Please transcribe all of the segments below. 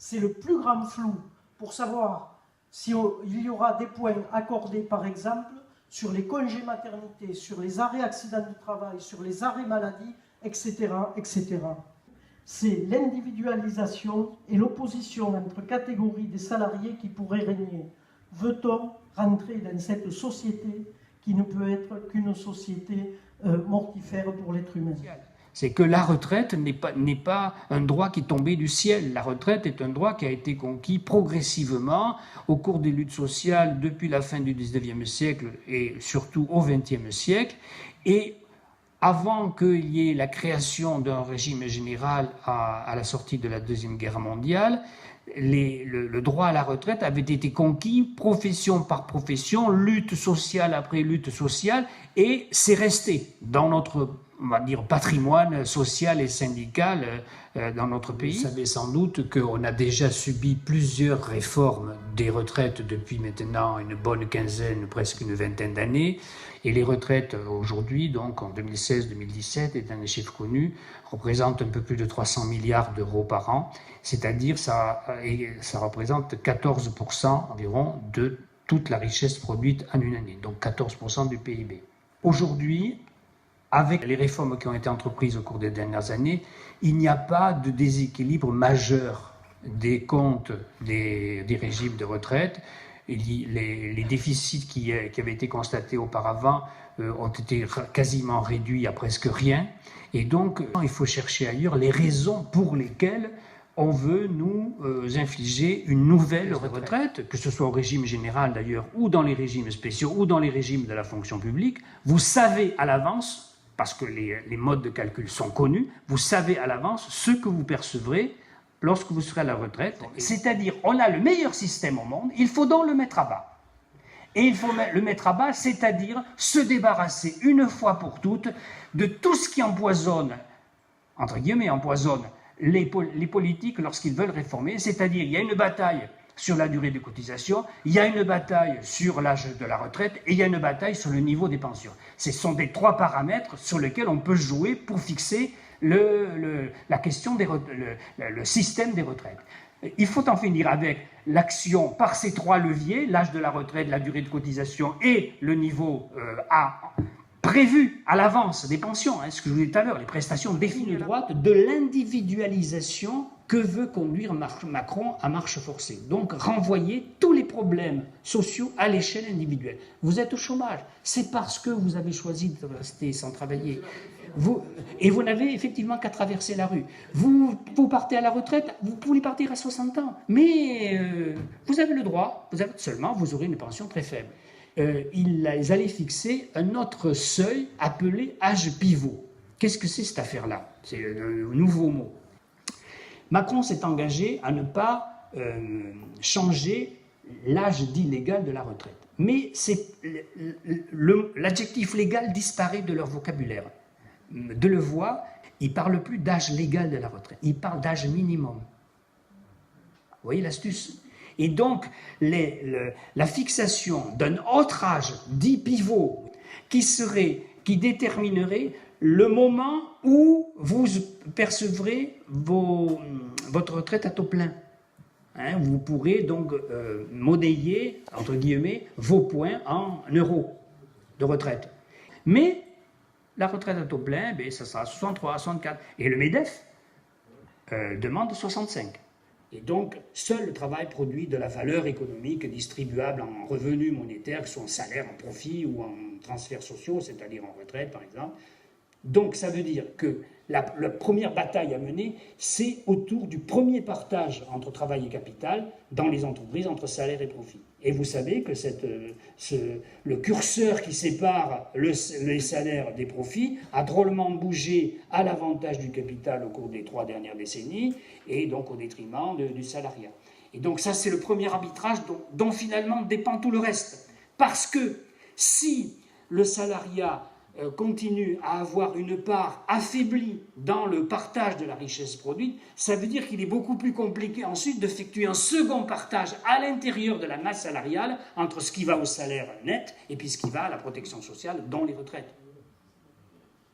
c'est le plus grand flou pour savoir s'il y aura des points accordés, par exemple, sur les congés maternité, sur les arrêts accidents du travail, sur les arrêts maladie, etc., etc. C'est l'individualisation et l'opposition entre catégories des salariés qui pourraient régner. Veut-on rentrer dans cette société qui ne peut être qu'une société mortifère pour l'être humain? C'est que la retraite n'est pas un droit qui est tombé du ciel. La retraite est un droit qui a été conquis progressivement au cours des luttes sociales depuis la fin du XIXe siècle et surtout au XXe siècle. Et avant qu'il y ait la création d'un régime général à la sortie de la Deuxième Guerre mondiale, le droit à la retraite avait été conquis profession par profession, lutte sociale après lutte sociale, et c'est resté dans notre, on va dire, patrimoine social et syndical dans notre pays. Vous savez sans doute qu'on a déjà subi plusieurs réformes des retraites depuis maintenant une bonne quinzaine, presque une vingtaine d'années. Et les retraites aujourd'hui, donc en 2016-2017, étant des chiffres connus, représentent un peu plus de 300 milliards d'euros par an, c'est-à-dire ça représente 14% environ de toute la richesse produite en une année, donc 14% du PIB. Aujourd'hui, avec les réformes qui ont été entreprises au cours des dernières années, il n'y a pas de déséquilibre majeur des comptes des régimes de retraite. Les déficits qui avaient été constatés auparavant ont été quasiment réduits à presque rien. Et donc, il faut chercher ailleurs les raisons pour lesquelles on veut nous infliger une nouvelle retraite, que ce soit au régime général d'ailleurs, ou dans les régimes spéciaux, ou dans les régimes de la fonction publique. Vous savez à l'avance, parce que les modes de calcul sont connus, vous savez à l'avance ce que vous percevrez lorsque vous serez à la retraite. C'est-à-dire, on a le meilleur système au monde, il faut donc le mettre à bas. Et il faut le mettre à bas, c'est-à-dire se débarrasser une fois pour toutes de tout ce qui empoisonne, entre guillemets, empoisonne les politiques lorsqu'ils veulent réformer. C'est-à-dire, il y a une bataille sur la durée de cotisation, il y a une bataille sur l'âge de la retraite et il y a une bataille sur le niveau des pensions. Ce sont des trois paramètres sur lesquels on peut jouer pour fixer la question le système des retraites. Il faut en finir avec l'action par ces trois leviers, l'âge de la retraite, la durée de cotisation et le niveau prévu à l'avance des pensions, ce que je vous disais tout à l'heure, les prestations définies. Droite de l'individualisation que veut conduire Macron à marche forcée. Donc renvoyer tous les problèmes sociaux à l'échelle individuelle. Vous êtes au chômage, c'est parce que vous avez choisi de rester sans travailler. Et vous n'avez effectivement qu'à traverser la rue. Vous partez à la retraite, vous pouvez partir à 60 ans, mais vous avez le droit, seulement vous aurez une pension très faible. Ils allaient fixer un autre seuil appelé âge pivot. Qu'est-ce que c'est cette affaire-là? C'est un nouveau mot. Macron s'est engagé à ne pas changer l'âge dit légal de la retraite. Mais l'adjectif légal disparaît de leur vocabulaire. Delevoye, il ne parle plus d'âge légal de la retraite, il parle d'âge minimum. Vous voyez l'astuce? Et donc, la fixation d'un autre âge dit pivot qui déterminerait le moment où vous percevrez votre retraite à taux plein. Vous pourrez donc monnayer, entre guillemets, vos points en euros de retraite. Mais la retraite à taux plein, ça sera à 63, à 64. Et le MEDEF demande 65. Et donc, seul le travail produit de la valeur économique distribuable en revenus monétaires, que ce soit en salaire, en profit ou en transferts sociaux, c'est-à-dire en retraite par exemple. Donc ça veut dire que la première bataille à mener, c'est autour du premier partage entre travail et capital dans les entreprises, entre salaire et profit. Et vous savez que le curseur qui sépare les salaires des profits a drôlement bougé à l'avantage du capital au cours des 3 dernières décennies et donc au détriment du salariat. Et donc ça, c'est le premier arbitrage dont finalement dépend tout le reste. Parce que si le salariat continue à avoir une part affaiblie dans le partage de la richesse produite, ça veut dire qu'il est beaucoup plus compliqué ensuite d'effectuer un second partage à l'intérieur de la masse salariale entre ce qui va au salaire net et puis ce qui va à la protection sociale, dont les retraites.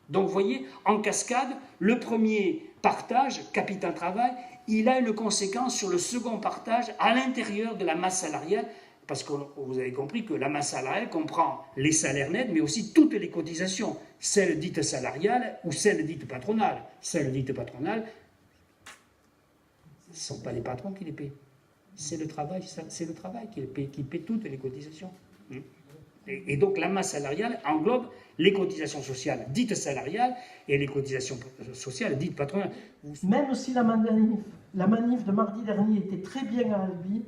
Donc vous voyez, en cascade, le premier partage, capital-travail, il a une conséquence sur le second partage à l'intérieur de la masse salariale, parce que vous avez compris que la masse salariale comprend les salaires nets, mais aussi toutes les cotisations, celles dites salariales ou celles dites patronales. Celles dites patronales, ce ne sont pas les patrons qui les paient. C'est le travail qui paie toutes les cotisations. Et donc la masse salariale englobe les cotisations sociales dites salariales et les cotisations sociales dites patronales. Même si la manif de mardi dernier était très bien à Albi,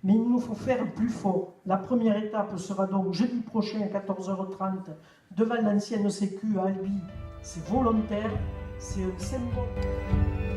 mais il nous faut faire plus fort. La première étape sera donc jeudi prochain à 14h30 devant l'ancienne Sécu à Albi. C'est volontaire, c'est un symbole.